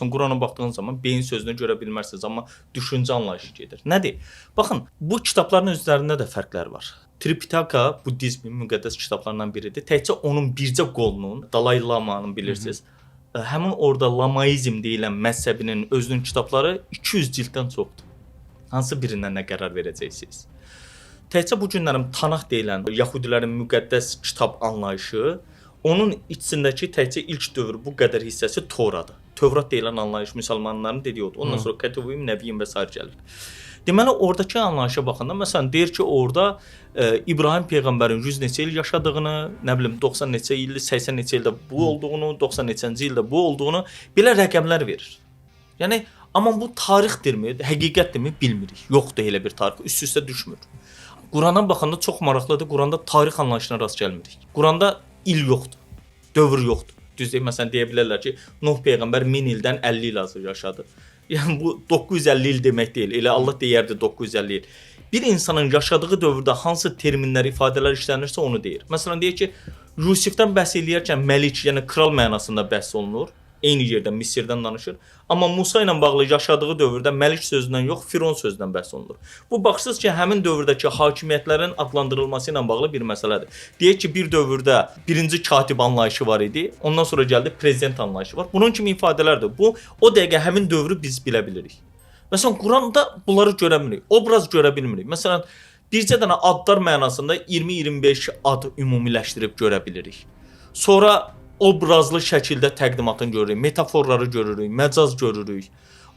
Qurana baxdığın zaman beyin sözünü görə bilmərsiniz, amma düşüncə anlayışı gedir. Nədir? Baxın, bu kitabların özlərində də fərqlər var. Tripitaka Buddizmin müqəddəs kitablarından biridir. Təkcə onun bircə qolunun, Dalai Lama'nın bilirsiniz, həmin orada Lamaizm deyilən məzhəbinin özünün kitabları 200 cilddən çoxdur. Hansı birindən nə qərar verəcəksiniz? Təkcə bu günlərim Tanakh deyilən Yahudilərin müqəddəs kitab anlayışı, onun içindəki təkcə ilk dövr bu qədər hissəsi Toradır. Tövrat deyilən anlayış müsəlmanların dediyi odur. Ondan sonra Ketuvim, Nəbiyyin və s. gəlir. Deməli, oradakı anlayışa baxanda, məsələn, deyir ki, orada İbrahim Peyğəmbərin 100 neçə il yaşadığını, nə bilim, 90 neçə ildə, 80 neçə ildə bu olduğunu, 90 neçənci ildə bu olduğunu belə rəqəmlər verir. Yəni, amma bu tarixdirmi, həqiqətdirmi bilmirik. Yoxdur elə bir tarix, üst-üstə düşmür. Qurana baxanda çox maraqlıdır, Quranda tarix anlayışına rast gəlmirik. Quranda il yoxdur, dövr yoxdur. Düzdür, məsələn, deyə bilərlər ki, Nuh Peyğəmbər 1000 ildən 50 il azı yaşadı. Yəni, bu 950 il demək deyil, elə Allah deyərdi 950 il. Bir insanın yaşadığı dövrdə hansı terminlər, ifadələr işlənirsə onu deyir. Məsələn, deyək ki, Yusifdən bəhs eləyərkən məlik, yəni kral mənasında bəhs olunur. Eyni yerdən, Misirdən danışır. Amma Musa ilə bağlı yaşadığı dövrdə məlik sözündən yox, Firon sözündən bəhs olunur. Bu baxsız ki, həmin dövrdəki hakimiyyətlərin adlandırılması ilə bağlı bir məsələdir. Deyək ki, bir dövrdə birinci katib anlayışı var idi, ondan sonra gəldi prezident anlayışı var. Bunun kimi ifadələrdir. Bu, o dəqiqə həmin dövrü biz bilə bilirik. Məsələn, Quranda bunları görə bilmirik, obraz görə bilmirik. Məsələn, bircə dənə adlar mənasında 20-25 ad ümumiləşdirib görə bilirik. Sonra obrazlı şəkildə təqdimatını görürük, metaforları görürük, məcaz görürük.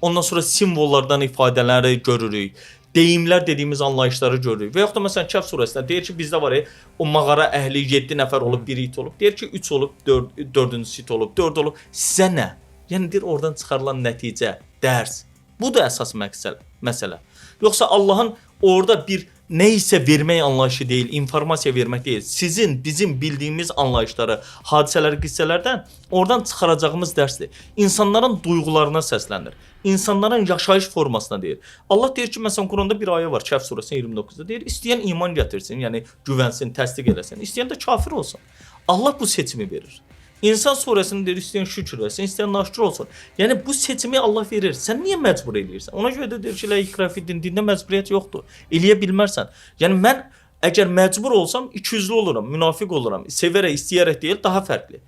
Ondan sonra simvollardan ifadələri görürük, deyimlər dediyimiz anlayışları görürük. Və yaxud da məsələn Kəhf surəsində deyir ki, bizdə var o mağara əhli 7 nəfər olub, 1 it olub. Deyir ki, 3 olub, 4-cü it olub, 4 olub. Sizə nə? Yəni deyir oradan çıxarılan nəticə, dərs. Bu da əsas məsələ. Yoxsa Allahın orada bir nə isə vermək anlayışı deyil, informasiya vermək deyil. Sizin, bizim bildiyimiz anlayışları, hadisələri, qissələrdən oradan çıxaracağımız dərsdir. İnsanların duyğularına səslənir. İnsanların yaşayış formasına deyir. Allah deyir ki, məsələn, Quranda bir ayə var, Kəhf surəsinin 29-da deyir, istəyən iman gətirsin, yəni güvənsin, təsdiq eləsin, istəyən də kafir olsun. Allah bu seçimi verir. İnsan surəsində deyir, istəyən şükür versin, istəyən naşükür olsun. Yəni, bu seçimi Allah verir. Sən niyə məcbur eləyirsən? Ona görə də deyir ki, dində məcburiyyət yoxdur. Eləyə bilmərsən. Yəni, mən əgər məcbur olsam, 200'lü oluram, münafiq oluram. Sevərək, istəyərək deyil, daha fərqli.